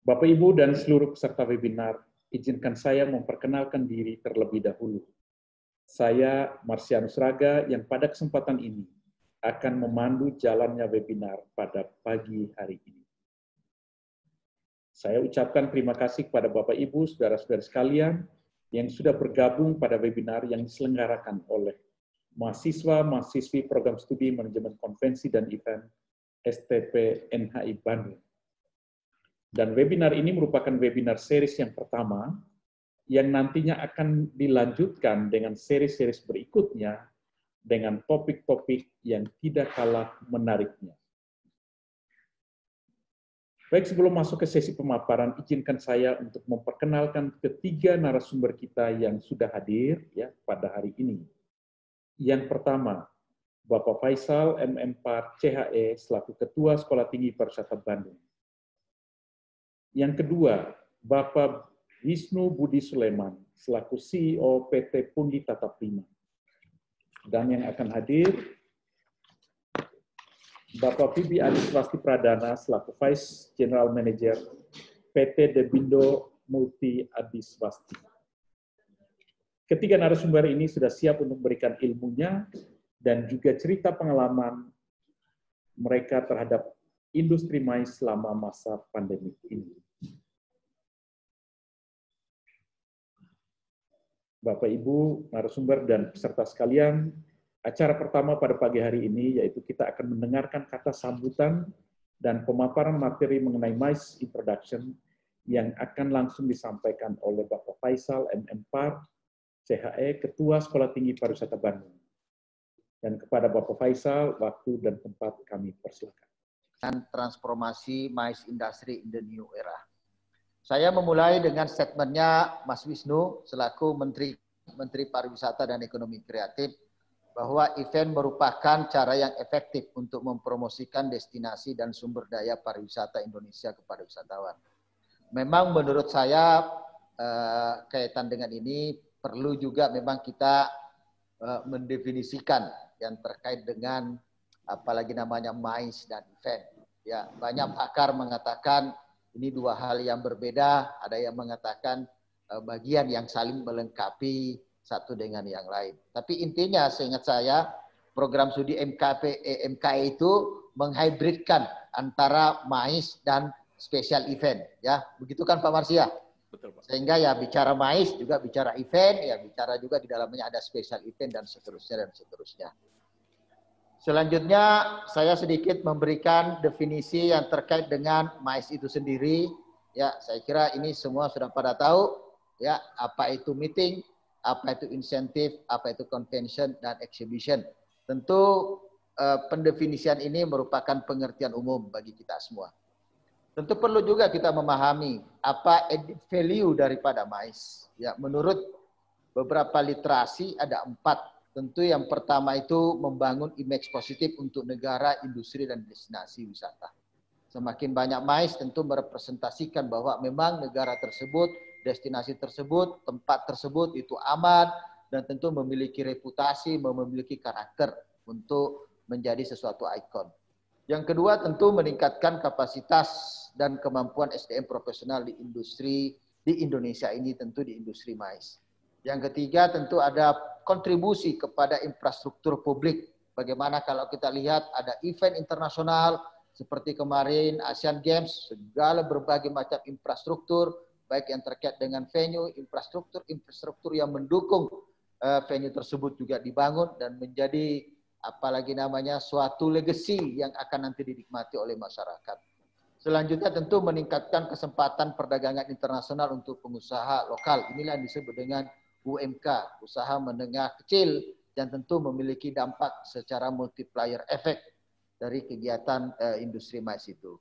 Bapak, Ibu, dan seluruh peserta webinar, izinkan saya memperkenalkan diri terlebih dahulu. Saya Marsianus Raga yang pada kesempatan ini akan memandu jalannya webinar pada pagi hari ini. Saya ucapkan terima kasih kepada Bapak, Ibu, saudara-saudara sekalian yang sudah bergabung pada webinar yang diselenggarakan oleh mahasiswa-mahasiswi Program Studi Manajemen Konvensi dan Event STP NHI Bandung. Dan webinar ini merupakan webinar series yang pertama yang nantinya akan dilanjutkan dengan seri-seri berikutnya dengan topik-topik yang tidak kalah menariknya. Baik, sebelum masuk ke sesi pemaparan, izinkan saya untuk memperkenalkan ketiga narasumber kita yang sudah hadir ya pada hari ini. Yang pertama, Bapak Faisal MM4 CHE selaku Ketua Sekolah Tinggi Pariwisata Bandung. Yang kedua, Bapak Wisnu Budi Sulaiman selaku CEO PT Pundi Tata Prima. Dan yang akan hadir, Bapak Fibi Adiswasti Pradana selaku Vice General Manager PT Debindo Multi Adiswasti. Ketiga narasumber ini sudah siap untuk memberikan ilmunya dan juga cerita pengalaman mereka terhadap industri mais selama masa pandemi ini. Bapak, Ibu, narasumber, dan peserta sekalian, acara pertama pada pagi hari ini yaitu kita akan mendengarkan kata sambutan dan pemaparan materi mengenai mais introduction yang akan langsung disampaikan oleh Bapak Faisal MM4 CHE, Ketua Sekolah Tinggi Pariwisata Bandung. Dan kepada Bapak Faisal, waktu dan tempat kami persilakan. Transformasi mais industry in the new era. Saya memulai dengan statementnya Mas Wisnu selaku Menteri Pariwisata dan Ekonomi Kreatif bahwa event merupakan cara yang efektif untuk mempromosikan destinasi dan sumber daya pariwisata Indonesia kepada wisatawan. Memang menurut saya kaitan dengan ini perlu juga memang kita mendefinisikan yang terkait dengan apalagi namanya mais dan event. Ya, banyak pakar mengatakan ini dua hal yang berbeda, ada yang mengatakan bagian yang saling melengkapi satu dengan yang lain. Tapi intinya seingat saya program studi MKE itu menghybridkan antara mais dan special event, ya. Begitu kan Pak Marsia? Betul, Pak. Sehingga ya bicara mais juga bicara event, ya bicara juga di dalamnya ada special event dan seterusnya dan seterusnya. Selanjutnya saya sedikit memberikan definisi yang terkait dengan mais itu sendiri. Ya, saya kira ini semua sudah pada tahu ya apa itu meeting, apa itu insentif, apa itu convention dan exhibition. Tentu pendefinisian ini merupakan pengertian umum bagi kita semua. Tentu perlu juga kita memahami apa added value daripada mais. Ya, menurut beberapa literasi ada 4. Tentu yang pertama itu membangun image positif untuk negara, industri, dan destinasi wisata. Semakin banyak mais tentu merepresentasikan bahwa memang negara tersebut, destinasi tersebut, tempat tersebut itu aman, dan tentu memiliki reputasi, memiliki karakter untuk menjadi sesuatu ikon. Yang kedua tentu meningkatkan kapasitas dan kemampuan SDM profesional di industri di Indonesia ini, tentu di industri mais. Yang ketiga tentu ada kontribusi kepada infrastruktur publik. Bagaimana kalau kita lihat ada event internasional seperti kemarin Asian Games, segala berbagai macam infrastruktur, baik yang terkait dengan venue, infrastruktur yang mendukung venue tersebut juga dibangun dan menjadi apalagi namanya suatu legacy yang akan nanti dinikmati oleh masyarakat. Selanjutnya tentu meningkatkan kesempatan perdagangan internasional untuk pengusaha lokal. Inilah yang disebut dengan UMK, usaha menengah kecil, yang tentu memiliki dampak secara multiplier effect dari kegiatan industri mais itu.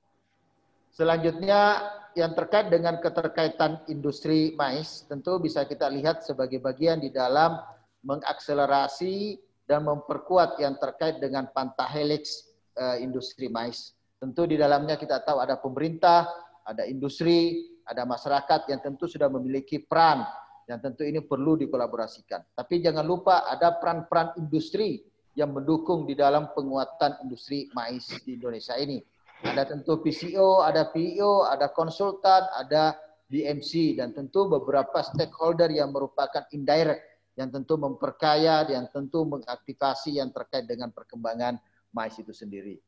Selanjutnya yang terkait dengan keterkaitan industri mais, tentu bisa kita lihat sebagai bagian di dalam mengakselerasi dan memperkuat yang terkait dengan pentahelix industri mais. Tentu di dalamnya kita tahu ada pemerintah, ada industri, ada masyarakat yang tentu sudah memiliki peran, yang tentu ini perlu dikolaborasikan. Tapi jangan lupa ada peran-peran industri yang mendukung di dalam penguatan industri mais di Indonesia ini. Ada tentu PCO, ada PIO, ada konsultan, ada DMC, dan tentu beberapa stakeholder yang merupakan indirect, yang tentu memperkaya, yang tentu mengaktifasi yang terkait dengan perkembangan mais itu sendiri.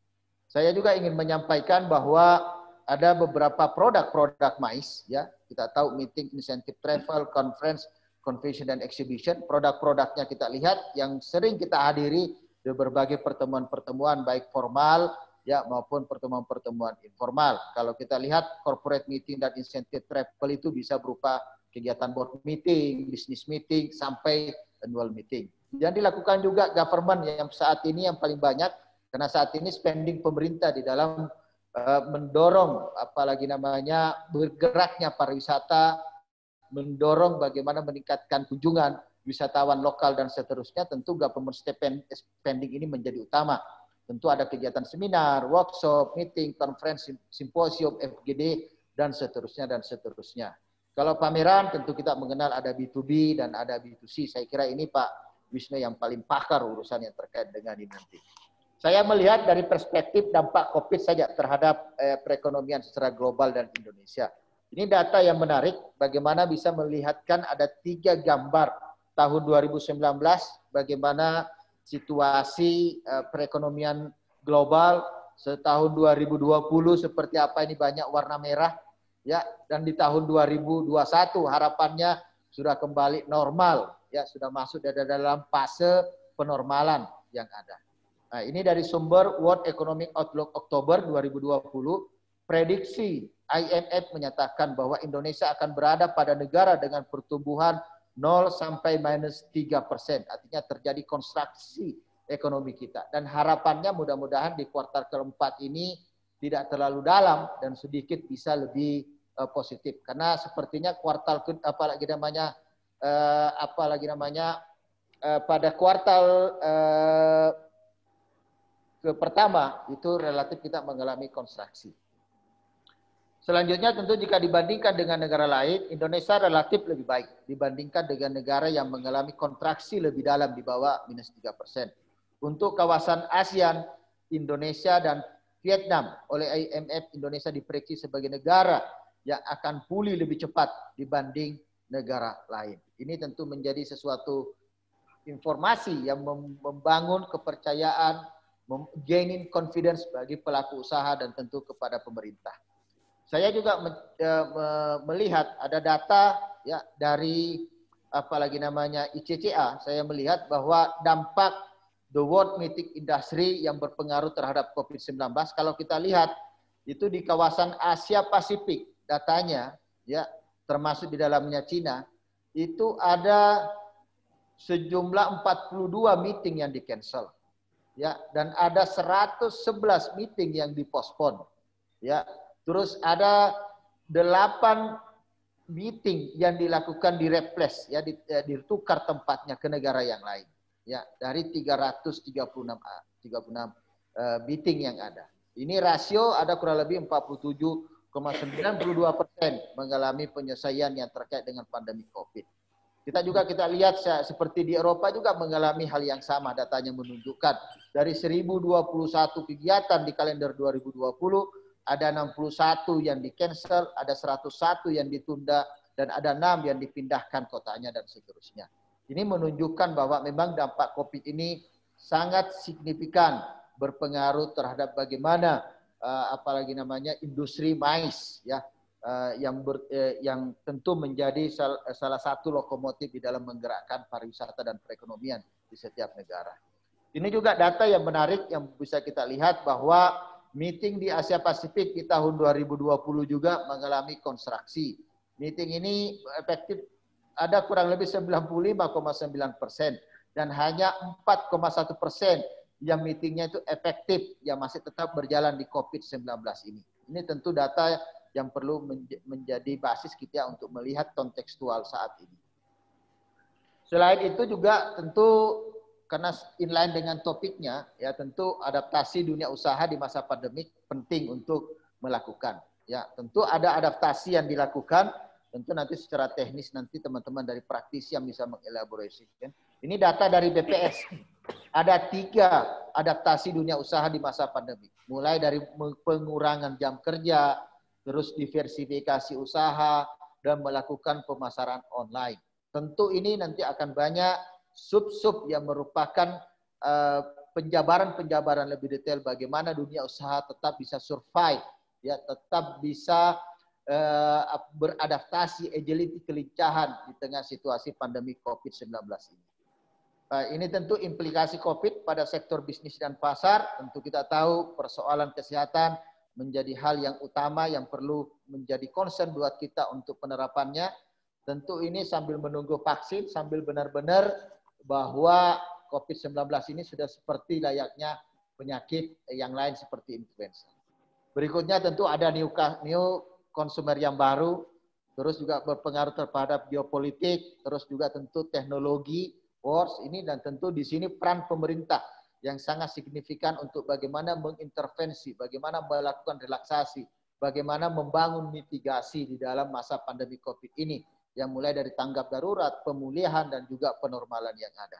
Saya juga ingin menyampaikan bahwa ada beberapa produk-produk mais, ya kita tahu meeting, incentive travel, conference, convention dan exhibition. Produk-produknya kita lihat yang sering kita hadiri di berbagai pertemuan-pertemuan baik formal ya maupun pertemuan-pertemuan informal. Kalau kita lihat corporate meeting dan incentive travel itu bisa berupa kegiatan board meeting, business meeting, sampai annual meeting. Yang dilakukan juga government yang saat ini yang paling banyak, karena saat ini spending pemerintah di dalam mendorong apalagi namanya bergeraknya pariwisata, mendorong bagaimana meningkatkan kunjungan wisatawan lokal dan seterusnya, tentu government spending ini menjadi utama. Tentu ada kegiatan seminar, workshop, meeting, conference, simposium, FGD, dan seterusnya, dan seterusnya. Kalau pameran tentu kita mengenal ada B2B dan ada B2C. Saya kira ini Pak Wisnu yang paling pakar urusan yang terkait dengan ini nanti. Saya melihat dari perspektif dampak COVID saja terhadap perekonomian secara global dan Indonesia. Ini data yang menarik, bagaimana bisa melihatkan ada 3 gambar tahun 2019, bagaimana situasi perekonomian global, setahun 2020 seperti apa, ini banyak warna merah, ya, dan di tahun 2021 harapannya sudah kembali normal, ya, sudah masuk dalam fase penormalan yang ada. Nah, ini dari sumber World Economic Outlook Oktober 2020, prediksi IMF menyatakan bahwa Indonesia akan berada pada negara dengan pertumbuhan 0 sampai -3%. Artinya terjadi konstruksi ekonomi kita. Dan harapannya mudah-mudahan di kuartal keempat ini tidak terlalu dalam dan sedikit bisa lebih positif. Karena sepertinya kuartal pada kuartal pertama itu relatif kita mengalami konstruksi. Selanjutnya tentu jika dibandingkan dengan negara lain, Indonesia relatif lebih baik dibandingkan dengan negara yang mengalami kontraksi lebih dalam di bawah -3%. Untuk kawasan ASEAN, Indonesia dan Vietnam, oleh IMF Indonesia diprediksi sebagai negara yang akan pulih lebih cepat dibanding negara lain. Ini tentu menjadi sesuatu informasi yang membangun kepercayaan, gaining confidence bagi pelaku usaha dan tentu kepada pemerintah. Saya juga melihat ada data ya dari apalagi namanya ICCA. Saya melihat bahwa dampak the world meeting industry yang berpengaruh terhadap COVID-19, kalau kita lihat itu di kawasan Asia Pasifik datanya ya, termasuk di dalamnya Cina, itu ada sejumlah 42 meeting yang di-cancel. Ya, dan ada 111 meeting yang dipospon. Ya, terus ada 8 meeting yang dilakukan di replace, ya, ditukar tempatnya ke negara yang lain. Ya, dari 336 meeting yang ada. Ini rasio ada kurang lebih 47,92% mengalami penyelesaian yang terkait dengan pandemi COVID. Kita lihat seperti di Eropa juga mengalami hal yang sama, datanya menunjukkan dari 1021 kegiatan di kalender 2020 ada 61 yang di-cancel, ada 101 yang ditunda, dan ada 6 yang dipindahkan kotanya dan seterusnya. Ini menunjukkan bahwa memang dampak COVID ini sangat signifikan berpengaruh terhadap bagaimana apalagi namanya industri mais ya. Yang tentu menjadi salah satu lokomotif di dalam menggerakkan pariwisata dan perekonomian di setiap negara. Ini juga data yang menarik yang bisa kita lihat bahwa meeting di Asia Pasifik di tahun 2020 juga mengalami konstruksi. Meeting ini efektif ada kurang lebih 95,9% dan hanya 4,1% yang meetingnya itu efektif yang masih tetap berjalan di COVID-19 ini. Ini tentu data yang perlu menjadi basis kita untuk melihat kontekstual saat ini. Selain itu juga tentu karena inline dengan topiknya, ya tentu adaptasi dunia usaha di masa pandemik penting untuk melakukan. Ya, tentu ada adaptasi yang dilakukan, tentu nanti secara teknis nanti teman-teman dari praktisi yang bisa mengelaborasikan. Ini data dari BPS. Ada 3 adaptasi dunia usaha di masa pandemi. Mulai dari pengurangan jam kerja, terus diversifikasi usaha, dan melakukan pemasaran online. Tentu ini nanti akan banyak sub-sub yang merupakan penjabaran-penjabaran lebih detail bagaimana dunia usaha tetap bisa survive, ya tetap bisa beradaptasi, agility, kelincahan di tengah situasi pandemi COVID-19 ini. Ini tentu implikasi COVID pada sektor bisnis dan pasar. Tentu kita tahu persoalan kesehatan menjadi hal yang utama yang perlu menjadi concern buat kita untuk penerapannya. Tentu ini sambil menunggu vaksin, sambil benar-benar bahwa COVID-19 ini sudah seperti layaknya penyakit yang lain seperti influenza. Berikutnya tentu ada new consumer yang baru, terus juga berpengaruh terhadap geopolitik, terus juga tentu teknologi, wars ini, dan tentu di sini peran pemerintah yang sangat signifikan untuk bagaimana mengintervensi, bagaimana melakukan relaksasi, bagaimana membangun mitigasi di dalam masa pandemi COVID ini, yang mulai dari tanggap darurat, pemulihan, dan juga penormalan yang ada.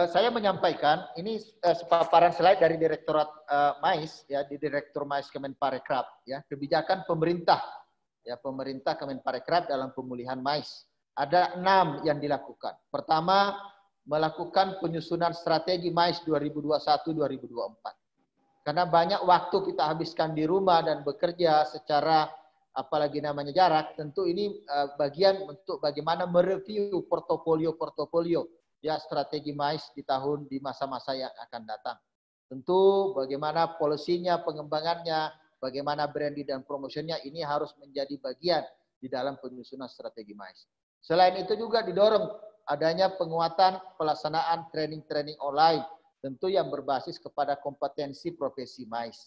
Saya menyampaikan, ini paparan slide dari Direktorat MAIS, ya, di Direktur MAIS Kemenparekraf, ya, kebijakan pemerintah, ya, pemerintah Kemenparekraf dalam pemulihan MAIS. Ada 6 yang dilakukan. Pertama, melakukan penyusunan strategi MAIS 2021-2024. Karena banyak waktu kita habiskan di rumah dan bekerja secara apalagi namanya jarak, tentu ini bagian untuk bagaimana mereview portofolio ya strategi MAIS di masa-masa yang akan datang. Tentu bagaimana polisinya, pengembangannya, bagaimana branding dan promotionnya ini harus menjadi bagian di dalam penyusunan strategi MAIS. Selain itu juga didorong adanya penguatan pelaksanaan training-training online, tentu yang berbasis kepada kompetensi profesi MAIS.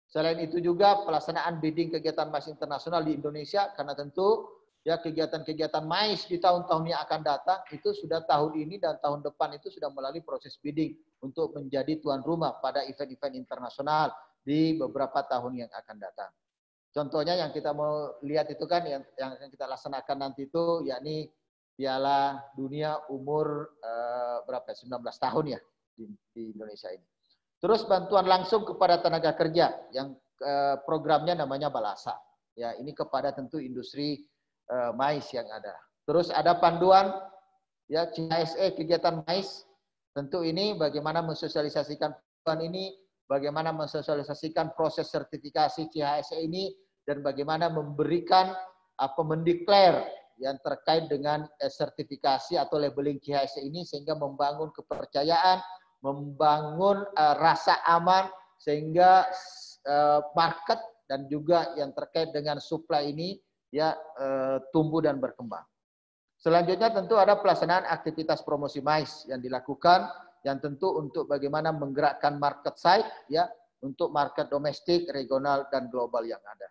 Selain itu juga pelaksanaan bidding kegiatan MAIS internasional di Indonesia, karena tentu ya kegiatan-kegiatan MAIS di tahun-tahun yang akan datang itu sudah tahun ini dan tahun depan itu sudah melalui proses bidding untuk menjadi tuan rumah pada event-event internasional di beberapa tahun yang akan datang. Contohnya yang kita mau lihat itu kan yang akan kita laksanakan nanti itu yakni Piala Dunia umur 19 tahun ya di Indonesia ini. Terus bantuan langsung kepada tenaga kerja yang programnya namanya Balasa. Ya, ini kepada tentu industri MAIS yang ada. Terus ada panduan ya CHSE kegiatan MAIS. Tentu ini bagaimana mensosialisasikan panduan ini, bagaimana mensosialisasikan proses sertifikasi CHSE ini, dan bagaimana memberikan mendeklar yang terkait dengan sertifikasi atau labeling CHSE ini sehingga membangun kepercayaan, membangun rasa aman sehingga market dan juga yang terkait dengan supply ini ya tumbuh dan berkembang. Selanjutnya tentu ada pelaksanaan aktivitas promosi MAIS yang dilakukan yang tentu untuk bagaimana menggerakkan market side ya untuk market domestik, regional dan global yang ada.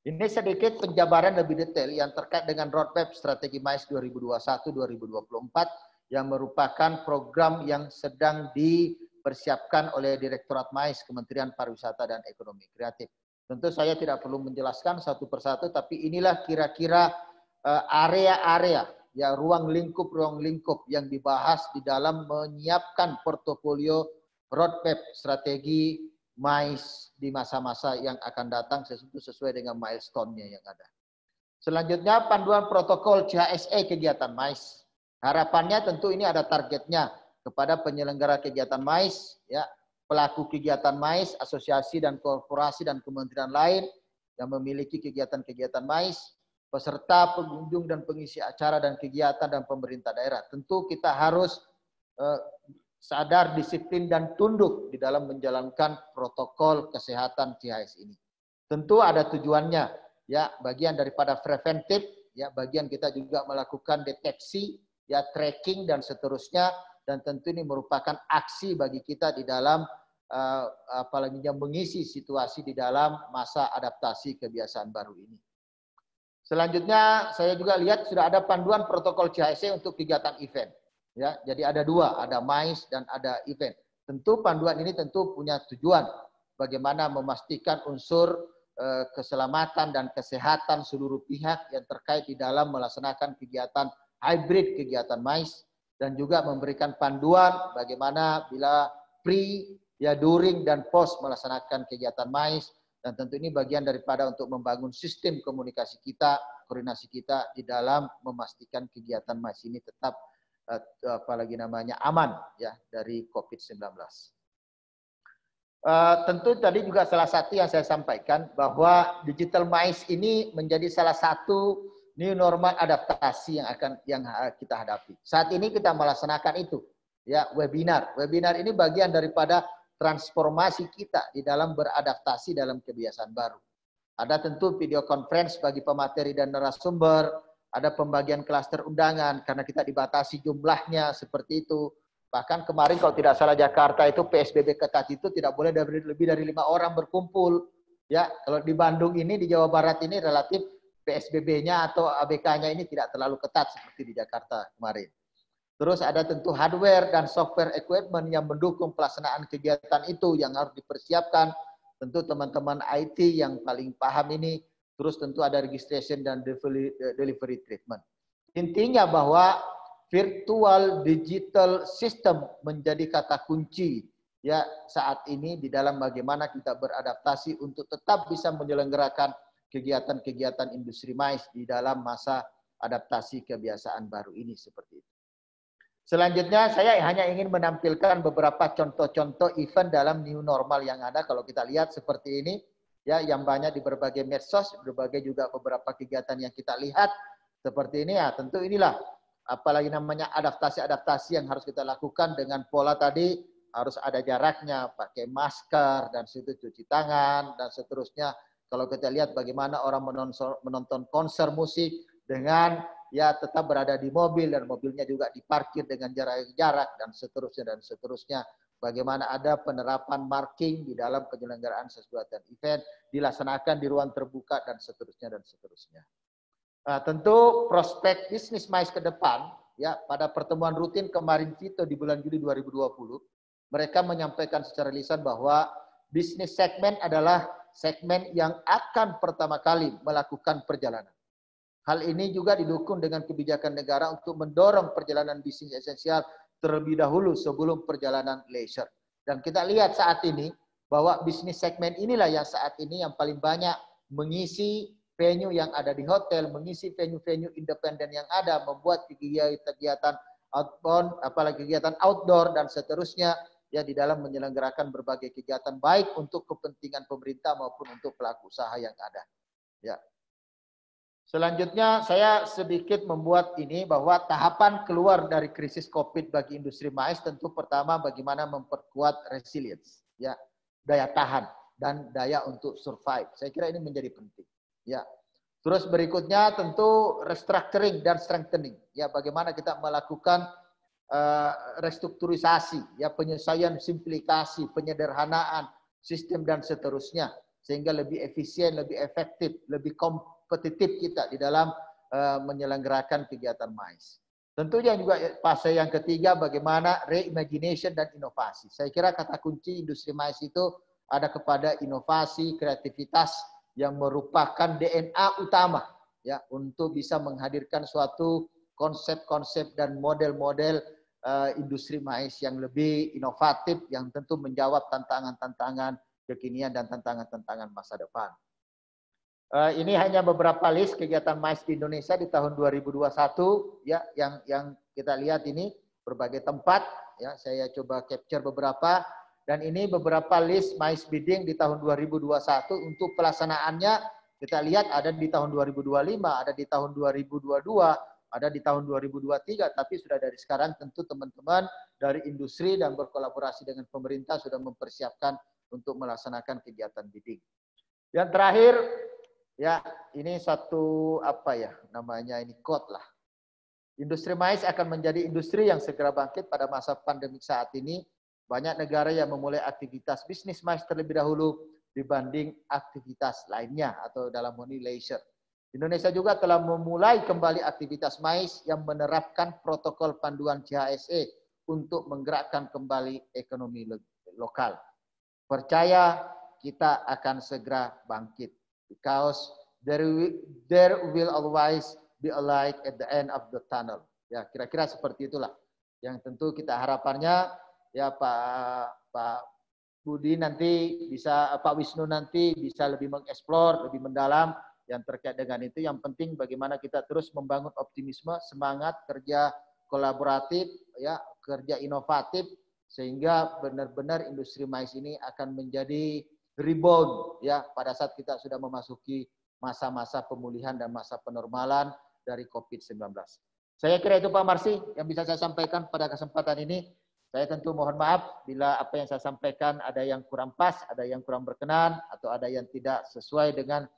Ini sedikit penjabaran lebih detail yang terkait dengan roadmap strategi MAIS 2021-2024 yang merupakan program yang sedang dipersiapkan oleh Direktorat MAIS Kementerian Pariwisata dan Ekonomi Kreatif. Tentu saya tidak perlu menjelaskan satu persatu, tapi inilah kira-kira area-area, ya ruang lingkup yang dibahas di dalam menyiapkan portofolio roadmap strategi MAIS di masa-masa yang akan datang sesuai dengan milestone-nya yang ada. Selanjutnya panduan protokol CHSE kegiatan MAIS. Harapannya tentu ini ada targetnya kepada penyelenggara kegiatan MAIS, ya pelaku kegiatan MAIS, asosiasi dan korporasi dan kementerian lain yang memiliki kegiatan-kegiatan MAIS, peserta, pengunjung dan pengisi acara dan kegiatan dan pemerintah daerah. Tentu kita harus sadar, disiplin, dan tunduk di dalam menjalankan protokol kesehatan CHS ini. Tentu ada tujuannya, ya bagian daripada preventif, ya bagian kita juga melakukan deteksi, ya tracking dan seterusnya, dan tentu ini merupakan aksi bagi kita di dalam apalagi mengisi situasi di dalam masa adaptasi kebiasaan baru ini. Selanjutnya saya juga lihat sudah ada panduan protokol CHSE untuk kegiatan event. Ya, jadi ada dua, ada MICE dan ada event. Tentu panduan ini tentu punya tujuan bagaimana memastikan unsur keselamatan dan kesehatan seluruh pihak yang terkait di dalam melaksanakan kegiatan hybrid, kegiatan MICE, dan juga memberikan panduan bagaimana bila pre, ya during dan post melaksanakan kegiatan MICE. Dan tentu ini bagian daripada untuk membangun sistem komunikasi kita, koordinasi kita di dalam memastikan kegiatan MICE ini tetap apalagi namanya aman ya dari COVID-19. Tentu tadi juga salah satu yang saya sampaikan bahwa digital MICE ini menjadi salah satu new normal adaptasi yang kita hadapi. Saat ini kita melaksanakan itu ya webinar. Webinar ini bagian daripada transformasi kita di dalam beradaptasi dalam kebiasaan baru. Ada tentu video conference bagi pemateri dan narasumber, ada pembagian klaster undangan karena kita dibatasi jumlahnya seperti itu. Bahkan kemarin kalau tidak salah Jakarta itu PSBB ketat itu tidak boleh lebih dari 5 orang berkumpul. Ya, kalau di Bandung ini di Jawa Barat ini relatif PSBB-nya atau ABK-nya ini tidak terlalu ketat seperti di Jakarta kemarin. Terus ada tentu hardware dan software equipment yang mendukung pelaksanaan kegiatan itu yang harus dipersiapkan. Tentu teman-teman IT yang paling paham ini. Terus tentu ada registration dan delivery treatment. Intinya bahwa virtual digital system menjadi kata kunci ya saat ini di dalam bagaimana kita beradaptasi untuk tetap bisa menyelenggarakan kegiatan-kegiatan industri MICE di dalam masa adaptasi kebiasaan baru ini seperti itu. Selanjutnya saya hanya ingin menampilkan beberapa contoh-contoh event dalam new normal yang ada kalau kita lihat seperti ini ya yang banyak di berbagai medsos, berbagai juga beberapa kegiatan yang kita lihat seperti ini ya tentu inilah apalagi namanya adaptasi-adaptasi yang harus kita lakukan dengan pola tadi harus ada jaraknya, pakai masker dan situ cuci tangan dan seterusnya. Kalau kita lihat bagaimana orang menonton konser musik dengan ya tetap berada di mobil dan mobilnya juga diparkir dengan jarak dan seterusnya. Bagaimana ada penerapan marking di dalam penyelenggaraan sesuatu event dilaksanakan di ruang terbuka dan seterusnya. Nah, tentu prospek bisnis MICE ke depan, ya pada pertemuan rutin kemarin Vito di bulan Juli 2020, mereka menyampaikan secara lisan bahwa bisnis segmen adalah segmen yang akan pertama kali melakukan perjalanan. Hal ini juga didukung dengan kebijakan negara untuk mendorong perjalanan bisnis esensial terlebih dahulu sebelum perjalanan leisure. Dan kita lihat saat ini bahwa bisnis segmen inilah yang saat ini yang paling banyak mengisi venue yang ada di hotel, mengisi venue-venue independen yang ada, membuat kegiatan outbound, apalagi kegiatan outdoor dan seterusnya, ya di dalam menyelenggarakan berbagai kegiatan baik untuk kepentingan pemerintah maupun untuk pelaku usaha yang ada. Ya. Selanjutnya saya sedikit membuat ini bahwa tahapan keluar dari krisis COVID bagi industri MICE tentu pertama bagaimana memperkuat resilience, ya daya tahan dan daya untuk survive. Saya kira ini menjadi penting. Ya, terus berikutnya tentu restructuring dan strengthening. Ya, bagaimana kita melakukan restrukturisasi, ya penyesuaian, simplifikasi, penyederhanaan sistem dan seterusnya, sehingga lebih efisien, lebih efektif, lebih kompetitif kita di dalam menyelenggarakan kegiatan MICE. Tentunya juga fase yang ketiga bagaimana reimagination dan inovasi. Saya kira kata kunci industri MICE itu ada kepada inovasi, kreativitas yang merupakan DNA utama ya untuk bisa menghadirkan suatu konsep-konsep dan model-model industri MICE yang lebih inovatif yang tentu menjawab tantangan-tantangan kekinian dan tantangan-tantangan masa depan. Ini hanya beberapa list kegiatan MICE di Indonesia di tahun 2021 ya yang kita lihat ini berbagai tempat ya saya coba capture beberapa. Dan ini beberapa list MICE bidding di tahun 2021 untuk pelaksanaannya kita lihat ada di tahun 2025, ada di tahun 2022, ada di tahun 2023, tapi sudah dari sekarang tentu teman-teman dari industri dan berkolaborasi dengan pemerintah sudah mempersiapkan untuk melaksanakan kegiatan bidding. Yang terakhir, ya ini satu apa ya namanya ini quote lah. Industri MICE akan menjadi industri yang segera bangkit pada masa pandemik saat ini. Banyak negara yang memulai aktivitas bisnis MICE terlebih dahulu dibanding aktivitas lainnya atau dalam hal ini leisure. Indonesia juga telah memulai kembali aktivitas MAIS yang menerapkan protokol panduan CHSE untuk menggerakkan kembali ekonomi lokal. Percaya kita akan segera bangkit, because there will always be a light at the end of the tunnel. Ya, kira-kira seperti itulah. Yang tentu kita harapannya ya Pak Budi nanti bisa, Pak Wisnu nanti bisa lebih mengeksplor, lebih mendalam yang terkait dengan itu. Yang penting bagaimana kita terus membangun optimisme, semangat kerja kolaboratif, ya, kerja inovatif, sehingga benar-benar industri mais ini akan menjadi rebound ya pada saat kita sudah memasuki masa-masa pemulihan dan masa penormalan dari COVID-19. Saya kira itu Pak Marsy yang bisa saya sampaikan pada kesempatan ini. Saya tentu mohon maaf bila apa yang saya sampaikan ada yang kurang pas, ada yang kurang berkenan, atau ada yang tidak sesuai dengan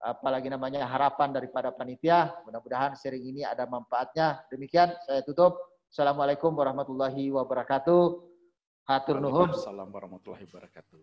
apalagi namanya harapan daripada panitia. Mudah-mudahan sharing ini ada manfaatnya. Demikian saya tutup. Assalamualaikum warahmatullahi wabarakatuh. Hatur nuhun. Waalaikumsalam warahmatullahi wabarakatuh.